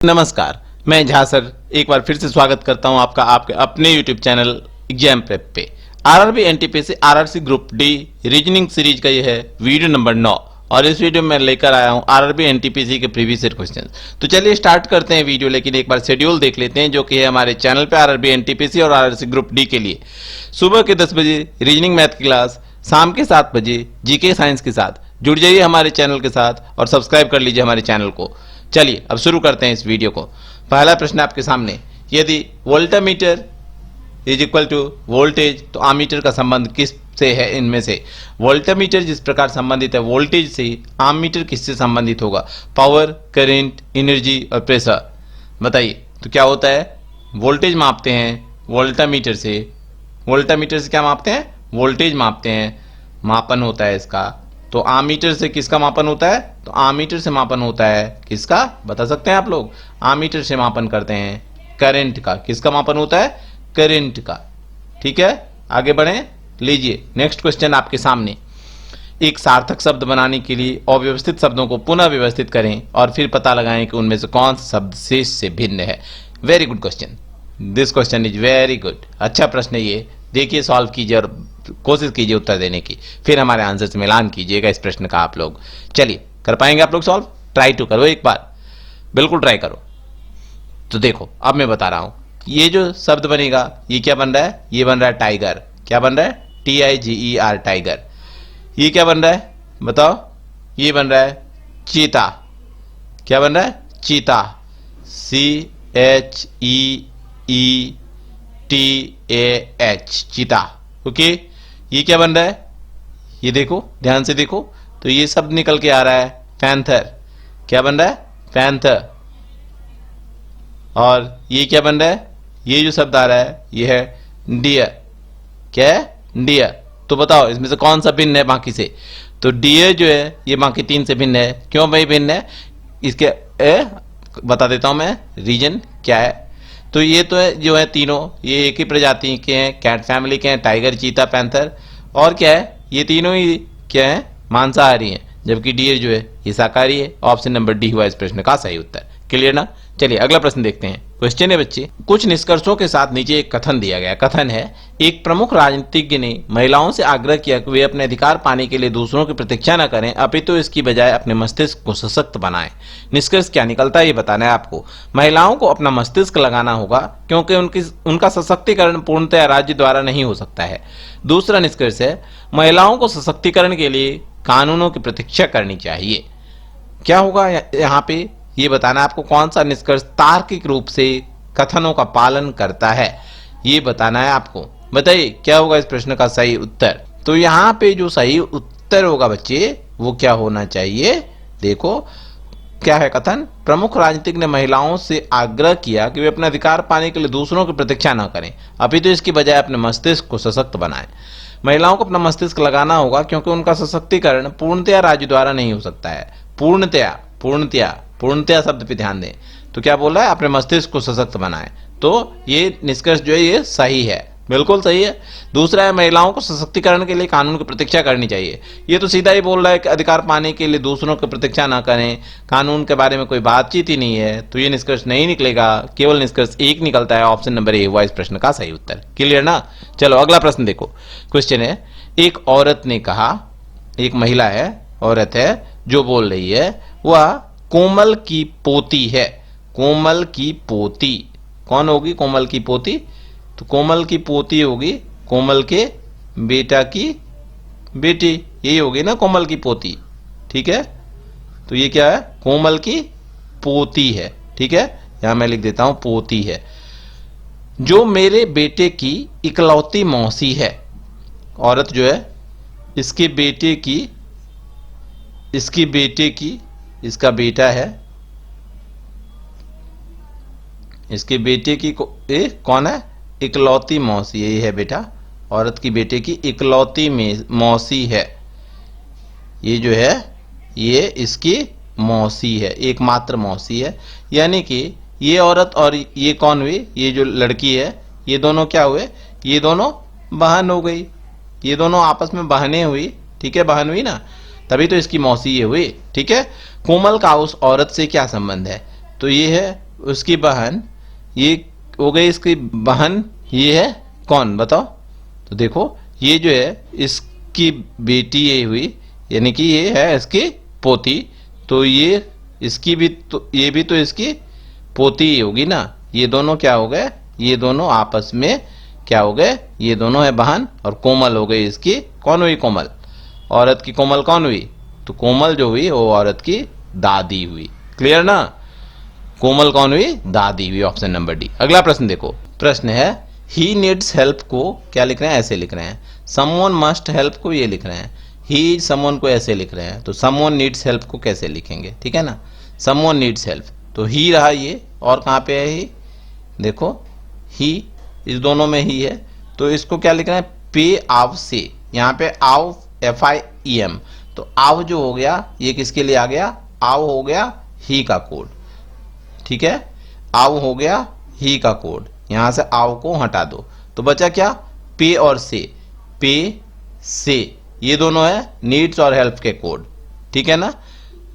नमस्कार, मैं झा सर एक बार फिर से स्वागत करता हूं आपका आपके अपने YouTube चैनल एग्जाम प्रेप पे। RRB NTPC RRC group D reasoning series का यह है वीडियो नंबर 9 और इस वीडियो में मैं लेकर आया हूं आरआरबी एनटीपीसी के प्रीवियस ईयर क्वेश्चन। तो चलिए स्टार्ट करते हैं वीडियो, लेकिन एक बार शेड्यूल देख लेते हैं जो कि है हमारे चैनल पे आरआरबी एनटीपीसी और आरआरसी ग्रुप डी के लिए। सुबह के 10 बजे रीजनिंग मैथ की क्लास, शाम के 7 बजे जीके साइंस के साथ। जुड़ जाइए हमारे चैनल के साथ और सब्सक्राइब कर लीजिए हमारे चैनल को। चलिए अब शुरू करते हैं इस वीडियो को। पहला प्रश्न आपके सामने, यदि voltameter is equal to voltage तो आमीटर का संबंध किस से है? इनमें से वोल्टामीटर जिस प्रकार संबंधित है वोल्टेज से, आमीटर किससे संबंधित होगा? पावर, करंट, एनर्जी और प्रेशर। बताइए तो क्या होता है? वोल्टेज मापते हैं वोल्टामीटर से। वोल्टामीटर से क्या मापते हैं? वोल्टेज मापते हैं, मापन होता है इसका। तो आमीटर से किसका मापन होता है? तो आमीटर से मापन होता है किसका? बता सकते हैं आप लोग? आमीटर से मापन करते हैं करंट का। किसका मापन होता है? करंट का। ठीक है, आगे बढ़ें। लीजिए नेक्स्ट क्वेश्चन आपके सामने। एक सार्थक शब्द बनाने के लिए अव्यवस्थित शब्दों को पुनः व्यवस्थित करें और फिर पता लगाएं कि उनमें से कौन सा शब्द शेष से भिन्न है। Very good question, this question is very good. अच्छा प्रश्न है ये, देखिए सॉल्व कीजिए और कोशिश कीजिए उत्तर देने की, फिर हमारे आंसर से मिलान कीजिएगा इस प्रश्न का आप लोग। चलिए, कर पाएंगे आप लोग सॉल्व? ट्राई टू करो एक बार, बिल्कुल ट्राई करो। तो देखो अब मैं बता रहा हूं, ये जो शब्द बनेगा ये क्या बन रहा है? ये बन रहा है टाइगर। क्या बन रहा है? TIGER, tiger. ये क्या बन रहा है बताओ? ये बन रहा है चीता। क्या बन रहा है? चीता। CHEETAH, चीता। ओके, ये क्या बन रहा है? ये देखो, ध्यान से देखो तो ये शब्द निकल के आ रहा है पैंथर। क्या बन रहा है? पैंथर। और ये क्या बन रहा है? ये जो शब्द आ रहा है ये है डियर। क्या है? डियर। तो बताओ इसमें से कौन सा भिन्न है बाकी से? तो डियर जो है ये बाकी तीन से भिन्न है। क्यों भाई भिन्न है? इसके बता देता हूं मैं रीजन क्या है। तो ये तो है जो है तीनों ये एक ही प्रजाति के हैं, कैट फैमिली के हैं, टाइगर, चीता, पैंथर। और क्या है? ये तीनों ही क्या है? मांसाहारी हैं, जबकि डियर जो है ये शाकाहारी है। ऑप्शन नंबर डी हुआ इस प्रश्न का सही उत्तर। क्लियर ना? चलिए अगला प्रश्न देखते हैं। क्वेश्चन है बच्चे, कुछ निष्कर्षों के साथ नीचे एक कथन दिया गया। कथन है, एक प्रमुख राजनीतिज्ञ ने महिलाओं से आग्रह किया कि वे अपने अधिकार पाने के लिए दूसरों की प्रतीक्षा न करें, अपितु इसकी बजाय अपने मस्तिष्क को सशक्त बनाएं। निष्कर्ष क्या निकलता है ये बताना है आपको। महिलाओं को अपना मस्तिष्क लगाना होगा क्योंकि उनका सशक्तिकरण पूर्णतः राज्य द्वारा नहीं हो सकता है। दूसरा निष्कर्ष है, महिलाओं को सशक्तिकरण के लिए कानूनों की प्रतीक्षा करनी चाहिए। क्या होगा यहाँ पे ये बताना आपको, कौन सा निष्कर्ष तार्किक रूप से कथनों का पालन करता है ये बताना है आपको। बताइए क्या होगा इस प्रश्न का सही उत्तर? तो यहाँ पे जो सही उत्तर होगा बच्चे वो क्या होना चाहिए? देखो क्या है कथन, प्रमुख राजनीतिक ने महिलाओं से आग्रह किया कि वे अपने अधिकार पाने के लिए दूसरों की प्रतीक्षा न करें, अभी तो इसकी बजाय अपने मस्तिष्क को सशक्त बनाएं। महिलाओं को अपना मस्तिष्क लगाना होगा क्योंकि उनका सशक्तिकरण पूर्णतया राज्य द्वारा नहीं हो सकता है। पूर्णतया, पूर्णतया, पूर्णतया शब्द पे ध्यान दें। तो क्या बोल रहा है? अपने मस्तिष्क को सशक्त बनाएं। तो ये निष्कर्ष जो है ये सही है, बिल्कुल सही है। दूसरा है, महिलाओं को सशक्तिकरण के लिए कानून की प्रतीक्षा करनी चाहिए। ये तो सीधा ही बोल रहा है कि अधिकार पाने के लिए दूसरों की प्रतीक्षा ना करें, कानून के बारे में कोई बातचीत ही नहीं है। तो ये निष्कर्ष नहीं निकलेगा, केवल निष्कर्ष एक निकलता है। ऑप्शन नंबर ए हुआ इस प्रश्न का सही उत्तर। क्लियर ना? चलो अगला प्रश्न देखो। क्वेश्चन है, एक औरत ने कहा, एक महिला है, औरत है जो बोल रही है, वह कोमल की पोती है। कोमल की पोती कौन होगी? कोमल की पोती। तो कोमल की पोती होगी कोमल के बेटा की बेटी, यही होगी ना कोमल की पोती। ठीक है, तो ये क्या है? कोमल की पोती है। ठीक है, यहां मैं लिख देता हूं पोती है, जो मेरे बेटे की इकलौती मौसी है। औरत जो है इसके बेटे की, इसका बेटा है, इसके बेटे की कौन है? इकलौती मौसी। यही है बेटा, औरत की बेटे की इकलौती मौसी है। ये जो है ये इसकी मौसी है, एकमात्र मौसी है। यानी कि ये औरत और ये कौन हुई? ये जो लड़की है, ये दोनों क्या हुए? ये दोनों बहन हो गई। ये दोनों आपस में बहनें हुई। ठीक है, बहन हुई ना, तभी तो इसकी मौसी ये हुई। ठीक है, कोमल का उस औरत से क्या संबंध है? तो ये है उसकी बहन, ये हो गई इसकी बहन, ये है कौन बताओ। तो देखो ये जो है इसकी बेटी ये हुई, यानी कि ये है इसकी पोती, तो ये इसकी भी तो, ये भी तो इसकी पोती ही होगी ना। ये दोनों क्या हो गए, ये दोनों आपस में क्या हो गए, ये दोनों है बहन, और कोमल हो गई इसकी, कौन हुई कोमल, औरत की कोमल कौन हुई, तो कोमल जो हुई वो औरत की दादी हुई। क्लियर ना, कोमल कौन हुई, दादी हुई। Option number D. अगला प्रश्न देखो, प्रश्न है ही नीड्स हेल्प को क्या लिख रहे हैं, ऐसे लिख रहे हैं। समवन मस्ट हेल्प को ये लिख रहे हैं, ही समवन को ऐसे लिख रहे हैं, तो समवन नीड्स हेल्प को कैसे लिखेंगे, ठीक है ना। समवन नीड्स हेल्प, तो ही रहा ये, और कहाँ पे है ही, देखो ही, इस दोनों में ही है, तो इसको क्या लिख रहे हैं, पे आव से, यहाँ पे आव FIEM, तो आव जो हो गया ये किसके लिए आ गया, आव हो गया ही का कोड, ठीक है, आव हो गया ही का कोड, यहां से आव को हटा दो, तो बचा क्या, पे और से, पे से, ये दोनों है नीड्स और हेल्प के कोड, ठीक है ना,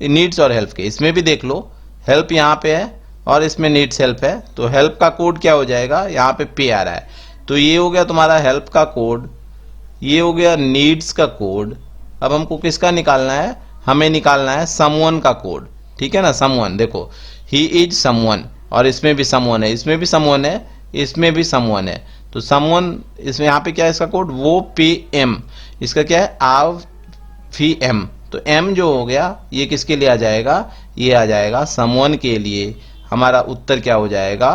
नीड्स और हेल्प के, इसमें भी देख लो हेल्प यहाँ पे है और इसमें नीड्स हेल्प है, तो हेल्प का कोड क्या हो जाएगा, यहाँ पे आ रहा है, तो ये हो गया तुम्हारा हेल्प का कोड, ये हो गया नीड्स का कोड। अब हमको किसका निकालना है, हमें निकालना है समवन का कोड, ठीक है ना, समवन, देखो ही इज समवन, और इसमें भी समवन है, इसमें भी समवन है, इसमें भी समवन है, तो समवन, इसमें यहाँ पे क्या है इसका कोड, वो PM, इसका क्या है, आव फी एम, तो M जो हो गया ये किसके लिए आ जाएगा, ये आ जाएगा समवन के लिए। हमारा उत्तर क्या हो जाएगा,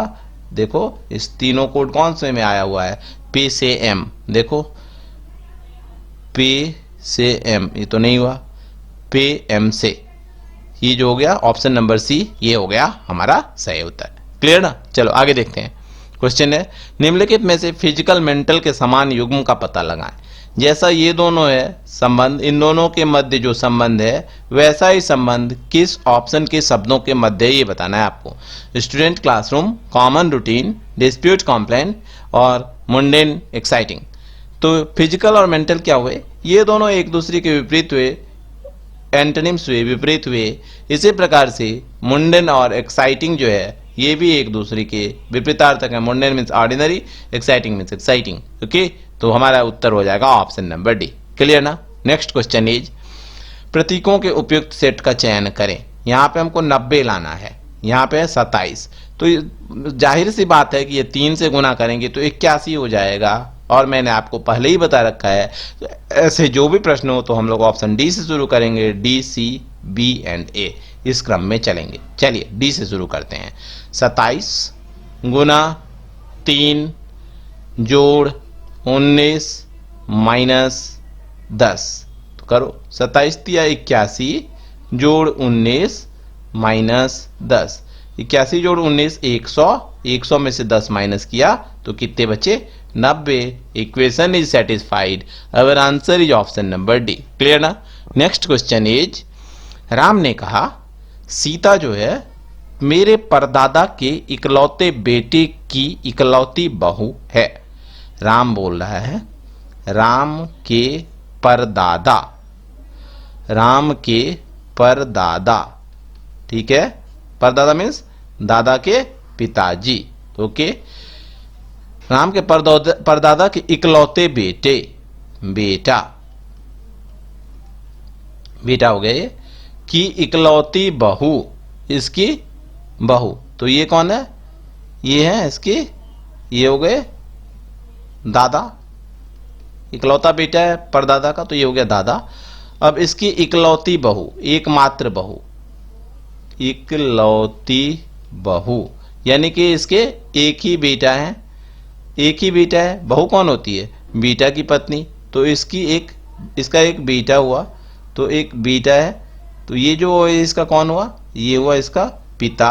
देखो इस तीनों कोड कौन से में आया हुआ है, पे से M, देखो पे से M, ये तो नहीं हुआ, पे M से, ये जो हो गया ऑप्शन नंबर सी, ये हो गया हमारा सही उत्तर। क्लियर ना, चलो आगे देखते हैं। क्वेश्चन है निम्नलिखित में से फिजिकल मेंटल के समान युग्म का पता लगाएं। जैसा ये दोनों है संबंध, इन दोनों के मध्य जो संबंध है वैसा ही संबंध किस ऑप्शन के शब्दों के मध्य, ये बताना है आपको। Student classroom, common routine, dispute complaint और मुंडेन एक्साइटिंग। तो फिजिकल और मेंटल क्या हुए, ये दोनों एक दूसरे के विपरीत हुए, एंटोनिम्स हुए, विपरीत हुए। इसी प्रकार से मुंडेन और एक्साइटिंग जो है ये भी एक दूसरे के विपरीतार्थक है। Mundane means ordinary, exciting means exciting. Okay, तो हमारा उत्तर हो जाएगा ऑप्शन नंबर डी। क्लियर ना। नेक्स्ट क्वेश्चन इज प्रतीकों के उपयुक्त सेट का चयन करें। यहाँ पे हमको 90 लाना है, यहाँ पे है 27, तो जाहिर सी बात है कि ये 3 से गुना करेंगे तो 81 हो जाएगा, और मैंने आपको पहले ही बता रखा है तो ऐसे जो भी प्रश्न हो तो हम लोग ऑप्शन डी से शुरू करेंगे, डी, सी, बी एंड ए, इस क्रम में चलेंगे। चलिए डी से शुरू करते हैं। 27 गुना 3 जोड़ 19 माइनस 10, तो करो 27 तिया 81 जोड़ 19 माइनस 10, 81 जोड़ 19 100, 100 में से 10 माइनस किया तो कितने बचे, 90। Equation is satisfied. Our answer is option number D. Clear ना। नेक्स्ट क्वेश्चन इज राम ने कहा सीता जो है मेरे परदादा के इकलौते बेटे की इकलौती बहू है। राम बोल रहा है राम के परदादा, राम के परदादा, ठीक है, परदादा मीन्स दादा के पिताजी। ओके, राम के परदादा के इकलौते बेटे, बेटा, बेटा हो गए, की इकलौती बहू, इसकी बहू, तो ये कौन है, ये है इसके, ये हो गए दादा, इकलौता बेटा है परदादा का तो ये हो गया दादा। अब इसकी इकलौती बहू, एकमात्र बहू, इकलौती बहू, यानी कि इसके एक ही बेटा है, एक ही बेटा है। बहू कौन होती है, बेटा की पत्नी, तो इसकी एक, इसका एक बेटा हुआ, तो एक बेटा है, तो ये जो इसका कौन हुआ, ये हुआ इसका पिता,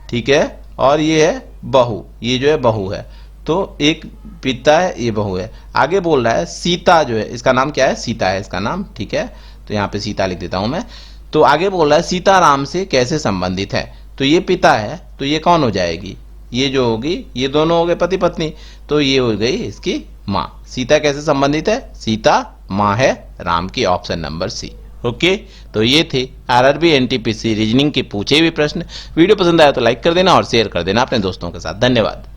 ठीक है, और ये है बहू, ये जो है बहू है, तो एक पिता है, ये बहू है। आगे बोल रहा है सीता जो है, इसका नाम क्या है, सीता है इसका नाम, ठीक है, तो यहाँ पे सीता लिख देता हूं मैं। तो आगे बोल रहा है सीता राम से कैसे संबंधित है, तो ये पिता है, तो ये कौन हो जाएगी, ये जो होगी, ये दोनों हो गए पति पत्नी, तो ये हो गई इसकी माँ। सीता कैसे संबंधित है, सीता माँ है राम की, ऑप्शन नंबर सी। ओके, तो ये थे आरआरबी एनटीपीसी रीजनिंग के पूछे हुए प्रश्न। वीडियो पसंद आया तो लाइक कर देना और शेयर कर देना अपने दोस्तों के साथ। धन्यवाद।